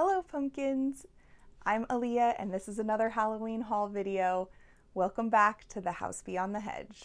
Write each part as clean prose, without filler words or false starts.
Hello pumpkins! I'm Aaliyah and this is another Halloween haul video. Welcome back to the house beyond the hedge.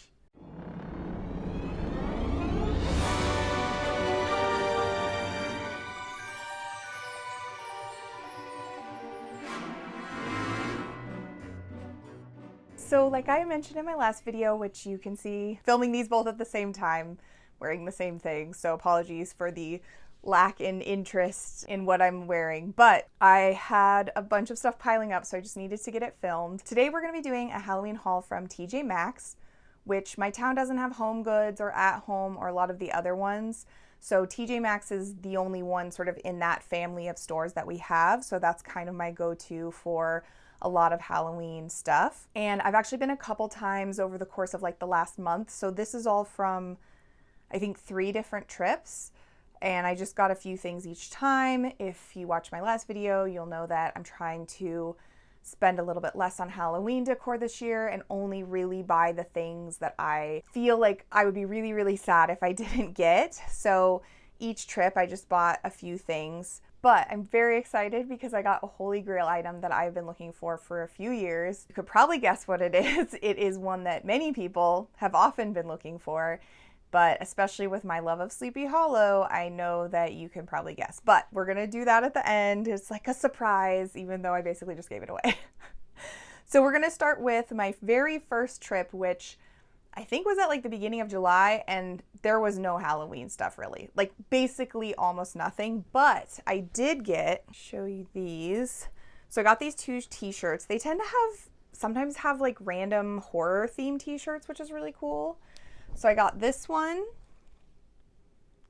So like I mentioned in my last video, which you can see filming these both at the same time, wearing the same thing, so apologies for the lack in interest in what I'm wearing, but I had a bunch of stuff piling up, so I just needed to get it filmed. Today we're going to be doing a Halloween haul from T.J.MAXX, which my town doesn't have Home Goods or At Home or a lot of the other ones. So T.J.MAXX is the only one sort of in that family of stores that we have, so that's kind of my go-to for a lot of Halloween stuff. And I've actually been a couple times over the course of like the last month, so this is all from I think 3 different trips. And I just got a few things each time. If you watch my last video, you'll know that I'm trying to spend a little bit less on Halloween decor this year and only really buy the things that I feel like I would be really, really sad if I didn't get. So each trip I just bought a few things. But I'm very excited because I got a holy grail item that I've been looking for a few years. You could probably guess what it is. It is one that many people have often been looking for. But especially with my love of Sleepy Hollow, I know that you can probably guess. But we're going to do that at the end. It's like a surprise, even though I basically just gave it away. So we're going to start with my very first trip, which I think was at like the beginning of July, and there was no Halloween stuff really. Like basically almost nothing. But I did show you these. So I got these 2 t-shirts. They tend to sometimes have like random horror themed t-shirts, which is really cool. So I got this one,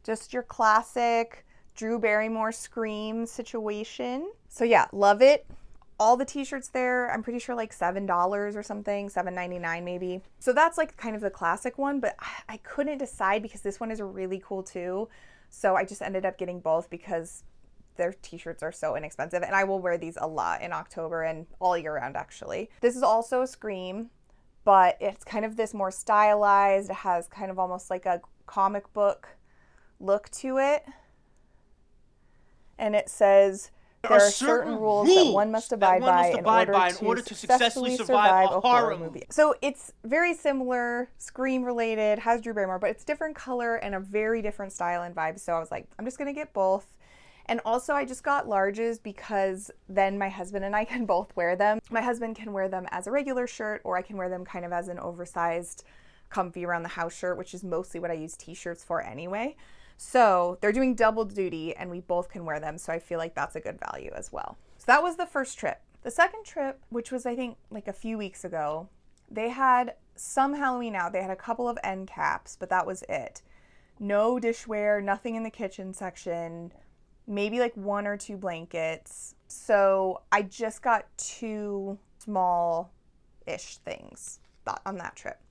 just your classic Drew Barrymore Scream situation. So yeah, love it. All the t-shirts there, I'm pretty sure like $7 or something, $7.99 maybe. So that's like kind of the classic one, but I couldn't decide because this one is really cool too. So I just ended up getting both because their t-shirts are so inexpensive, and I will wear these a lot in October and all year round actually. This is also a Scream, but it's kind of this more stylized. It has kind of almost like a comic book look to it. And it says, there are certain rules that one must abide by in order to successfully survive a horror movie. So it's very similar, Scream related, has Drew Barrymore, but it's different color and a very different style and vibe. So I was like, I'm just gonna get both. And also I just got larges because then my husband and I can both wear them. My husband can wear them as a regular shirt, or I can wear them kind of as an oversized, comfy around the house shirt, which is mostly what I use t-shirts for anyway. So they're doing double duty and we both can wear them. So I feel like that's a good value as well. So that was the first trip. The second trip, which was I think like a few weeks ago, they had some Halloween out. They had a couple of end caps, but that was it. No dishware, nothing in the kitchen section. Maybe like 1 or 2 blankets. So I just got 2 small-ish things on that trip.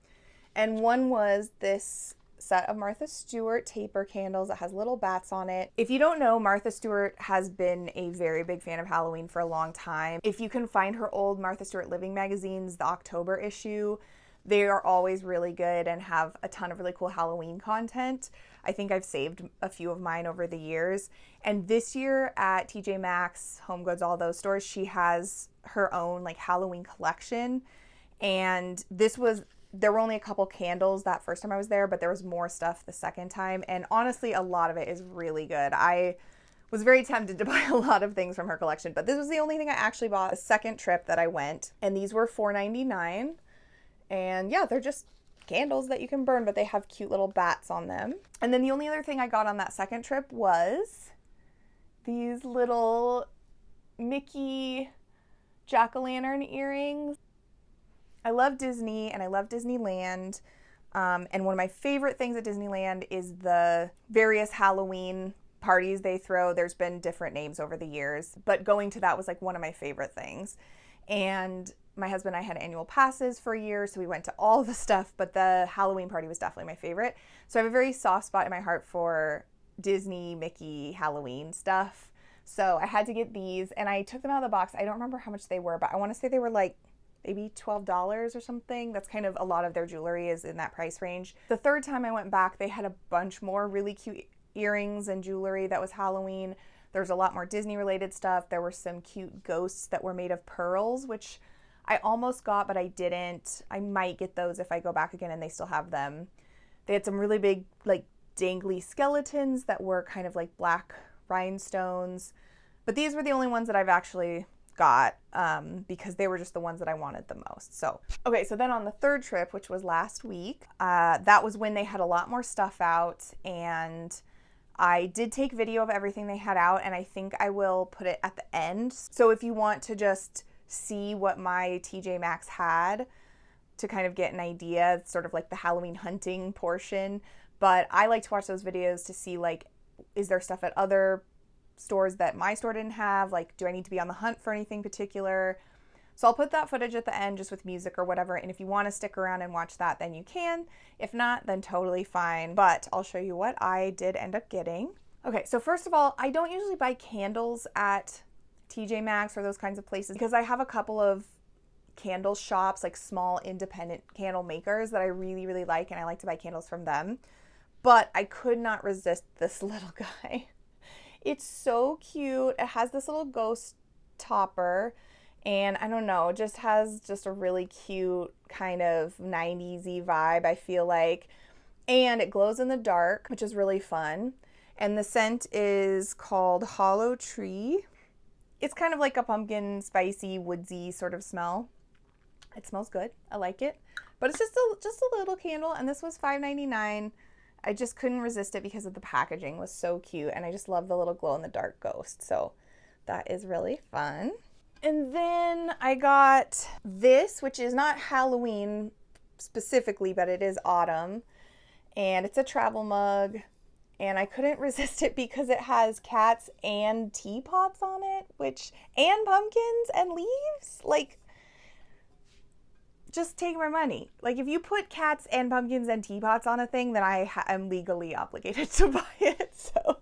And one was this set of Martha Stewart taper candles that has little bats on it. If you don't know, Martha Stewart has been a very big fan of Halloween for a long time. If you can find her old Martha Stewart Living magazines, the October issue, they are always really good and have a ton of really cool Halloween content. I think I've saved a few of mine over the years. And this year at T.J.MAXX, Home Goods, all those stores, she has her own like Halloween collection. And there were only a couple candles that first time I was there, but there was more stuff the second time. And honestly, a lot of it is really good. I was very tempted to buy a lot of things from her collection, but this was the only thing I actually bought the second trip that I went. And these were $4.99. And yeah, they're just candles that you can burn, but they have cute little bats on them. And then the only other thing I got on that second trip was these little Mickey jack-o'-lantern earrings. I love Disney and I love Disneyland. And one of my favorite things at Disneyland is the various Halloween parties they throw. There's been different names over the years, but going to that was like one of my favorite things. And my husband and I had annual passes for a year, so we went to all the stuff, but the Halloween party was definitely my favorite. So I have a very soft spot in my heart for Disney, Mickey, Halloween stuff. So I had to get these, and I took them out of the box. I don't remember how much they were, but I want to say they were like maybe $12 or something. That's kind of a lot of their jewelry is in that price range. The third time I went back, they had a bunch more really cute earrings and jewelry that was Halloween. There's a lot more Disney related stuff. There were some cute ghosts that were made of pearls, which I almost got, but I didn't. I might get those if I go back again and they still have them. They had some really big, like, dangly skeletons that were kind of like black rhinestones. But these were the only ones that I've actually got because they were just the ones that I wanted the most. So, okay, so then on the third trip, which was last week, that was when they had a lot more stuff out, and I did take video of everything they had out, and I think I will put it at the end. So if you want to just see what my T.J.MAXX had to kind of get an idea, it's sort of like the Halloween hunting portion. But I like to watch those videos to see, like, is there stuff at other stores that my store didn't have? Like, do I need to be on the hunt for anything particular? So I'll put that footage at the end just with music or whatever, and if you want to stick around and watch that, then you can. If not, then totally fine. But I'll show you what I did end up getting. Okay, so first of all, I don't usually buy candles at TJ Maxx or those kinds of places because I have a couple of candle shops, like small independent candle makers that I really, really like, and I like to buy candles from them. But I could not resist this little guy. It's so cute. It has this little ghost topper, and I don't know, it just has just a really cute kind of 90s-y vibe, I feel like. And it glows in the dark, which is really fun. And the scent is called Hollow Tree. It's kind of like a pumpkin, spicy, woodsy sort of smell. It smells good. I like it. But it's just a little candle, and this was $5.99. I just couldn't resist it because of the packaging was so cute, and I just love the little glow-in-the-dark ghost. So that is really fun. And then I got this, which is not Halloween specifically, but it is autumn. And it's a travel mug. And I couldn't resist it because it has cats and teapots on it, and pumpkins and leaves. Like, just take my money. Like, if you put cats and pumpkins and teapots on a thing, then I am legally obligated to buy it. So,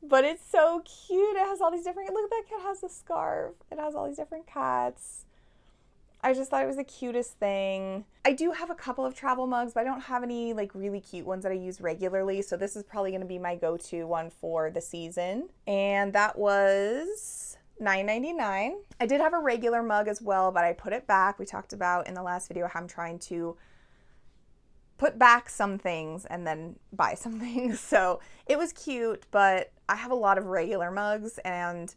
but it's so cute. It has all these different, look, that cat has a scarf. It has all these different cats. I just thought it was the cutest thing. I do have a couple of travel mugs, but I don't have any like really cute ones that I use regularly. So this is probably going to be my go-to one for the season. And that was $9.99. I did have a regular mug as well, but I put it back. We talked about in the last video how I'm trying to put back some things and then buy some things. So it was cute, but I have a lot of regular mugs, and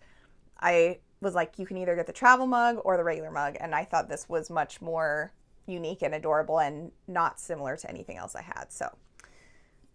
I was like, you can either get the travel mug or the regular mug, and I thought this was much more unique and adorable and not similar to anything else I had. So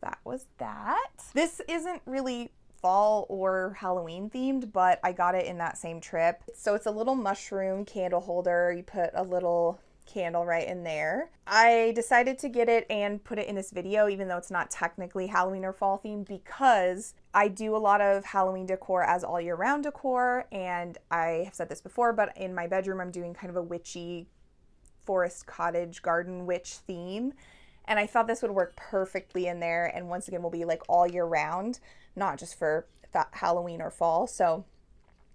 that was that. This isn't really fall or Halloween themed, but I got it in that same trip. So it's a little mushroom candle holder. You put a little candle right in there. I decided to get it and put it in this video, even though it's not technically Halloween or fall themed, because I do a lot of Halloween decor as all year round decor, and I have said this before, but in my bedroom I'm doing kind of a witchy forest cottage garden witch theme, and I thought this would work perfectly in there, and once again will be like all year round, not just for Halloween or fall. So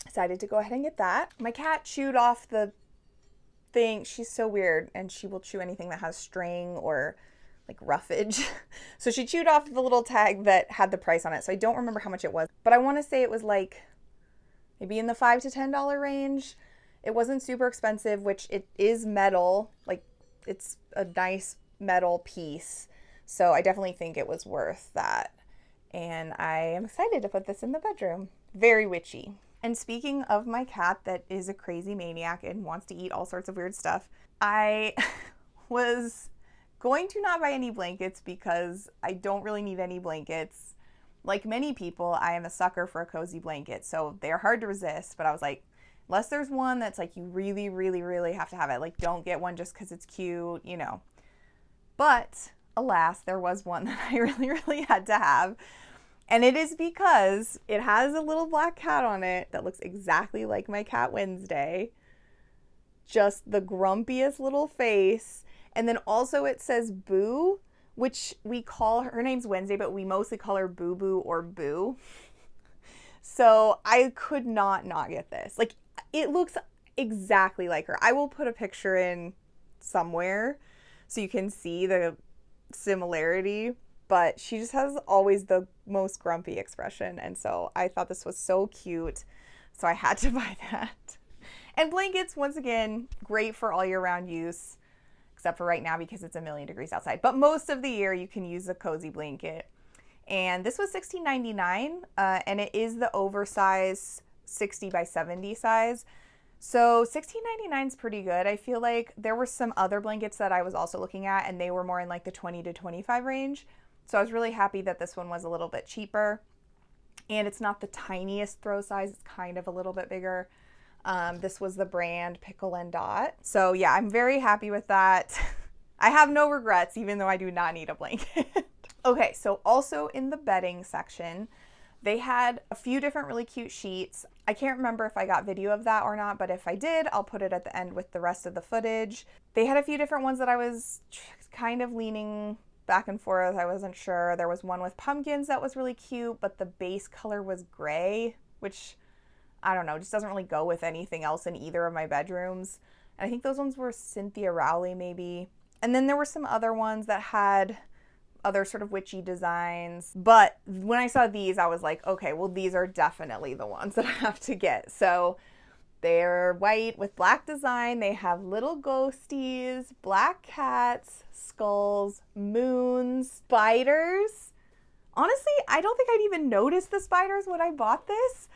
decided to go ahead and get that. My cat chewed off the thing. She's so weird, and she will chew anything that has string or like roughage. So she chewed off the little tag that had the price on it. So I don't remember how much it was, but I want to say it was like maybe in the $5 to $10 range. It wasn't super expensive, which it is metal. Like, it's a nice metal piece. So I definitely think it was worth that. And I am excited to put this in the bedroom. Very witchy. And speaking of my cat that is a crazy maniac and wants to eat all sorts of weird stuff, I was going to not buy any blankets because I don't really need any blankets. Like many people, I am a sucker for a cozy blanket, so they're hard to resist, but I was like, unless there's one that's like you really, really, really have to have it, like don't get one just because it's cute, you know. But alas, there was one that I really, really had to have. And it is because it has a little black cat on it that looks exactly like my cat Wednesday. Just the grumpiest little face. And then also it says Boo, which we call her name's Wednesday, but we mostly call her Boo Boo or Boo. So I could not get this. Like, it looks exactly like her. I will put a picture in somewhere so you can see the similarity. but she just has always the most grumpy expression. And so I thought this was so cute. So I had to buy that. And blankets, once again, great for all year round use, except for right now because it's a million degrees outside. But most of the year you can use a cozy blanket. And this was $16.99, and it is the oversized 60 by 70 size. So $16.99 is pretty good. I feel like there were some other blankets that I was also looking at, and they were more in like the 20 to 25 range. So I was really happy that this one was a little bit cheaper. And it's not the tiniest throw size. It's kind of a little bit bigger. This was the brand Pickle and Dot. So yeah, I'm very happy with that. I have no regrets, even though I do not need a blanket. Okay, so also in the bedding section, they had a few different really cute sheets. I can't remember if I got video of that or not, but if I did, I'll put it at the end with the rest of the footage. They had a few different ones that I was kind of leaning back and forth. I wasn't sure. There was one with pumpkins that was really cute, but the base color was gray, which I don't know, just doesn't really go with anything else in either of my bedrooms. And I think those ones were Cynthia Rowley maybe. And then there were some other ones that had other sort of witchy designs. But when I saw these, I was like, okay, well, these are definitely the ones that I have to get. So they're white with black design. They have little ghosties, black cats, skulls, moons, spiders. Honestly, I don't think I'd even noticed the spiders when I bought this,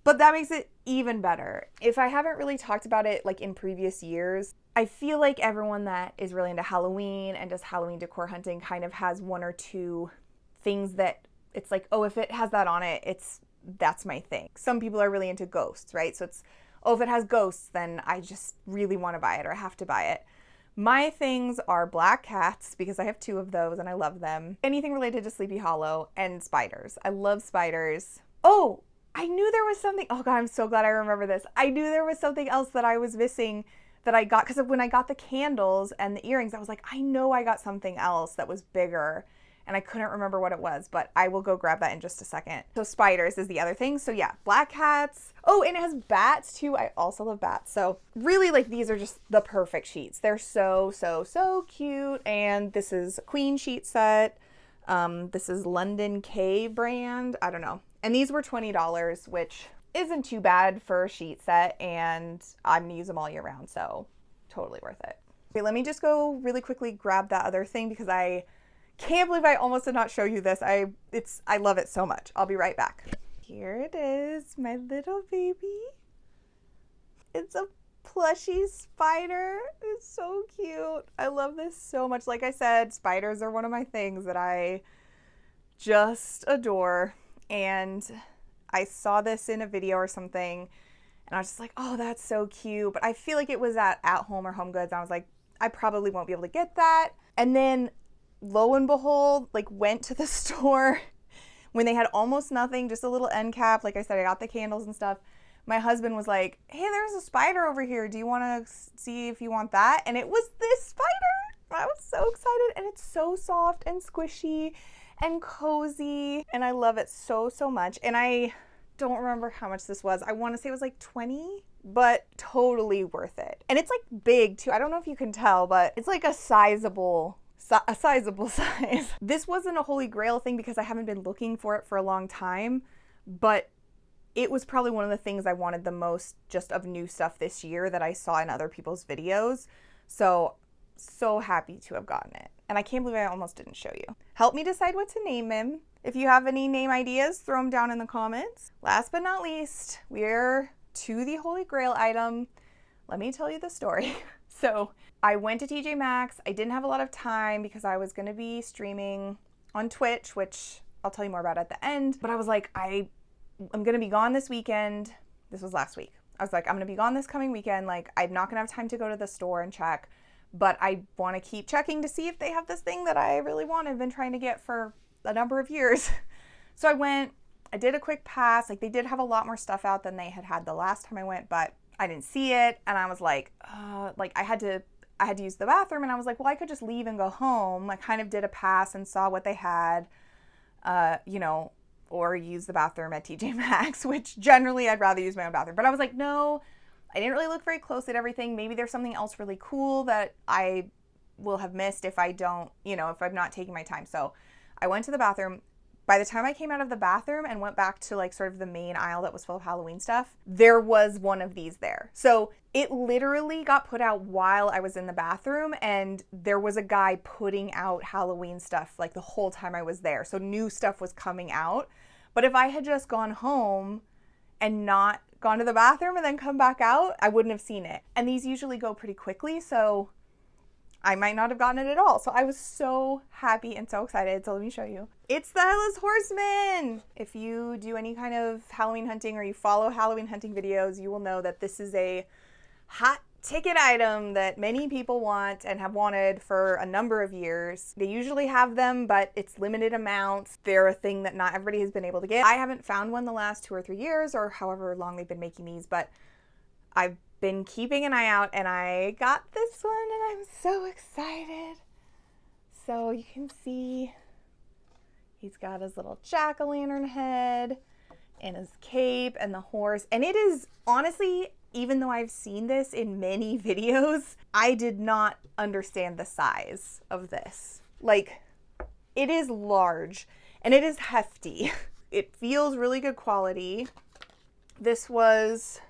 but that makes it even better. If I haven't really talked about it like in previous years, I feel like everyone that is really into Halloween and does Halloween decor hunting kind of has one or two things that it's like, oh, if it has that on it, that's my thing. Some people are really into ghosts, right? So it's, oh, if it has ghosts, then I just really want to buy it or I have to buy it. My things are black cats because I have two of those and I love them. Anything related to Sleepy Hollow and spiders. I love spiders. Oh, I knew there was something. Oh God, I'm so glad I remember this. I knew there was something else that I was missing that I got, because when I got the candles and the earrings, I was like, I know I got something else that was bigger and I couldn't remember what it was, but I will go grab that in just a second. So spiders is the other thing. So yeah, black cats. Oh, and it has bats too. I also love bats. So really, like, these are just the perfect sheets. They're so, so, so cute. And this is a queen sheet set. This is London K brand. I don't know. And these were $20, which isn't too bad for a sheet set, and I'm gonna use them all year round, so totally worth it. Okay, let me just go really quickly grab that other thing because I can't believe I almost did not show you this. I love it so much. I'll be right back. Here it is, my little baby. It's a plushy spider. It's so cute. I love this so much. Like I said, spiders are one of my things that I just adore. And I saw this in a video or something and I was just like, oh, that's so cute. But I feel like it was at Home or Home Goods. And I was like, I probably won't be able to get that. And then lo and behold, like, went to the store when they had almost nothing, just a little end cap. Like I said, I got the candles and stuff. My husband was like, hey, there's a spider over here. Do you want to see if you want that? And it was this spider. I was so excited. And it's so soft and squishy and cozy, and I love it so, so much. And I don't remember how much this was. I want to say it was like 20, but totally worth it. And it's like big too. I don't know if you can tell, but it's like a sizable size. This wasn't a holy grail thing because I haven't been looking for it for a long time, but it was probably one of the things I wanted the most just of new stuff this year that I saw in other people's videos. So happy to have gotten it. And I can't believe I almost didn't show you. Help me decide what to name him. If you have any name ideas, throw them down in the comments. Last but not least, we're to the Holy Grail item. Let me tell you the story. So I went to T.J.MAXX. I didn't have a lot of time because I was going to be streaming on Twitch, which I'll tell you more about at the end. But I was like, I'm going to be gone this weekend. This was last week. I was like, I'm going to be gone this coming weekend. Like, I'm not going to have time to go to the store and check. But I want to keep checking to see if they have this thing that I really want. I've been trying to get for a number of years. So I went, I did a quick pass. Like, they did have a lot more stuff out than they had the last time I went, but I didn't see it. And I was like, I had to use the bathroom. And I was like, well, I could just leave and go home. I kind of did a pass and saw what they had, or use the bathroom at TJ.MAXX, which generally I'd rather use my own bathroom. But I was like, no, I didn't really look very close at everything. Maybe there's something else really cool that I will have missed if I don't, if I'm not taking my time. So I went to the bathroom. By the time I came out of the bathroom and went back to like sort of the main aisle that was full of Halloween stuff, there was one of these there. So it literally got put out while I was in the bathroom, and there was a guy putting out Halloween stuff like the whole time I was there. So new stuff was coming out. But if I had just gone home and not gone to the bathroom and then come back out, I wouldn't have seen it. And these usually go pretty quickly, so I might not have gotten it at all. So I was so happy and so excited. So let me show you. It's the Headless Horseman. If you do any kind of Halloween hunting or you follow Halloween hunting videos, you will know that this is a hot ticket item that many people want and have wanted for a number of years. They usually have them, but it's limited amounts. They're a thing that not everybody has been able to get. I haven't found one the last 2 or 3 years or however long they've been making these, but I've been keeping an eye out and I got this one and I'm so excited. So you can see he's got his little jack-o'-lantern head and his cape and the horse. And it is honestly, even though I've seen this in many videos, I did not understand the size of this. Like, it is large and it is hefty. It feels really good quality. This was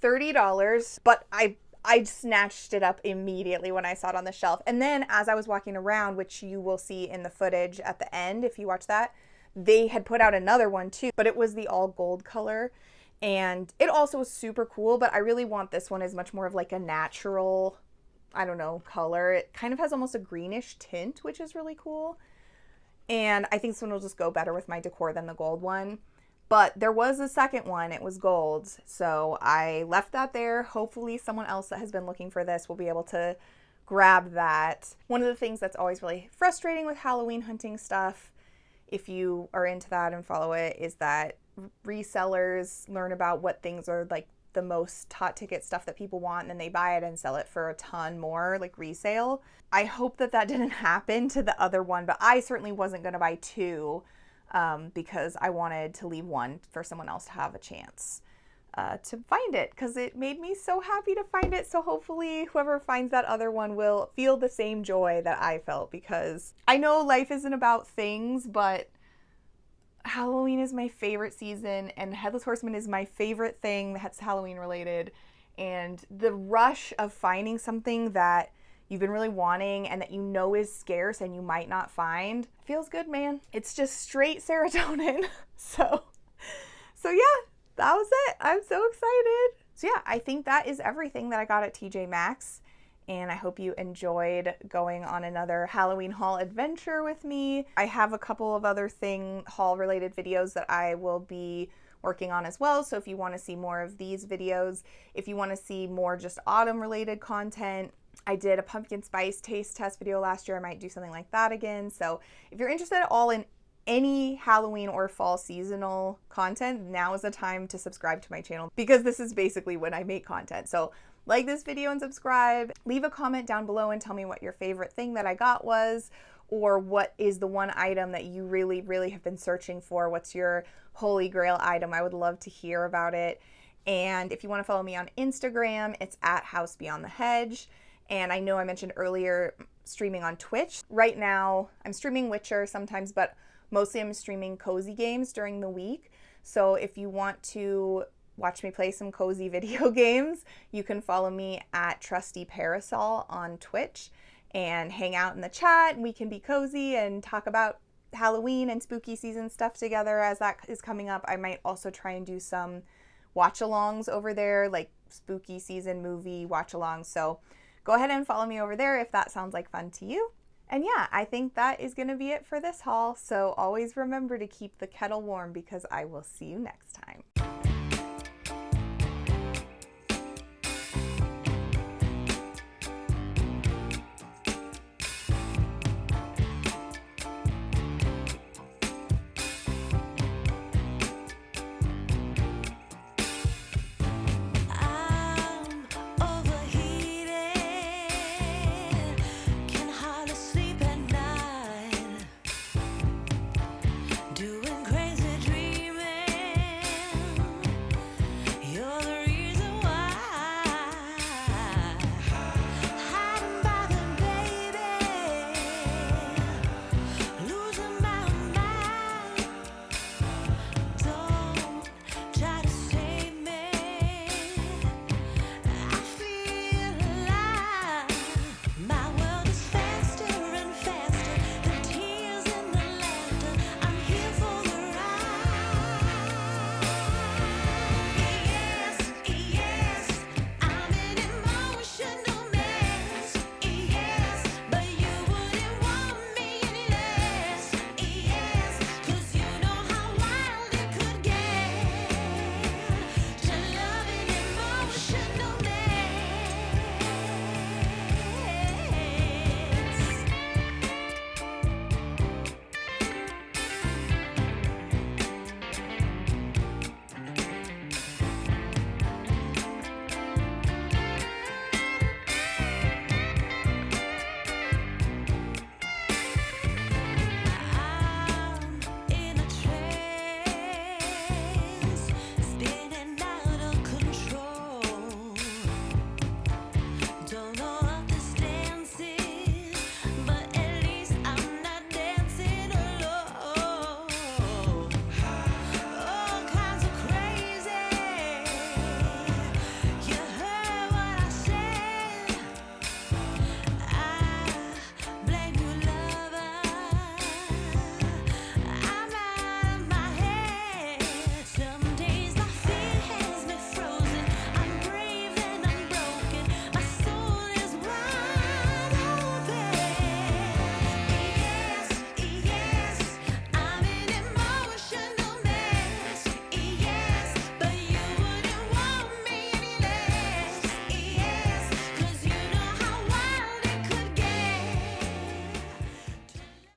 $30, but I snatched it up immediately when I saw it on the shelf. And then as I was walking around, which you will see in the footage at the end if you watch that, they had put out another one too, but it was the all gold color. And it also was super cool, but I really want this one as much more of like a natural, I don't know, color. It kind of has almost a greenish tint, which is really cool. And I think this one will just go better with my decor than the gold one. But there was a second one, it was gold, so I left that there. Hopefully someone else that has been looking for this will be able to grab that. One of the things that's always really frustrating with Halloween hunting stuff, if you are into that and follow it, is that resellers learn about what things are like the most hot ticket stuff that people want, and then they buy it and sell it for a ton more, like resale. I hope that that didn't happen to the other one, but I certainly wasn't going to buy two. Because I wanted to leave one for someone else to have a chance to find it, because it made me so happy to find it. So hopefully whoever finds that other one will feel the same joy that I felt, because I know life isn't about things, but Halloween is my favorite season and Headless Horseman is my favorite thing that's Halloween related. And the rush of finding something that you've been really wanting and that you know is scarce and you might not find, feels good, man. It's just straight serotonin. So yeah, that was it. I'm so excited. So yeah, I think that is everything that I got at TJ.MAXX, and I hope you enjoyed going on another Halloween haul adventure with me. I have a couple of other haul related videos that I will be working on as well. So if you want to see more of these videos, if you want to see more just autumn related content, I did a pumpkin spice taste test video last year. I might do something like that again. So if you're interested at all in any Halloween or fall seasonal content, now is the time to subscribe to my channel, because this is basically when I make content. So like this video and subscribe. Leave a comment down below and tell me what your favorite thing that I got was, or what is the one item that you really, really have been searching for. What's your holy grail item? I would love to hear about it. And if you want to follow me on Instagram, it's at House Beyond the Hedge. And I know I mentioned earlier streaming on Twitch. Right now, I'm streaming Witcher sometimes, but mostly I'm streaming cozy games during the week. So if you want to watch me play some cozy video games, you can follow me at Trusty Parasol on Twitch and hang out in the chat. We can be cozy and talk about Halloween and spooky season stuff together as that is coming up. I might also try and do some watch-alongs over there, like spooky season movie watch-alongs. So go ahead and follow me over there if that sounds like fun to you. And yeah, I think that is going to be it for this haul. So always remember to keep the kettle warm, because I will see you next time.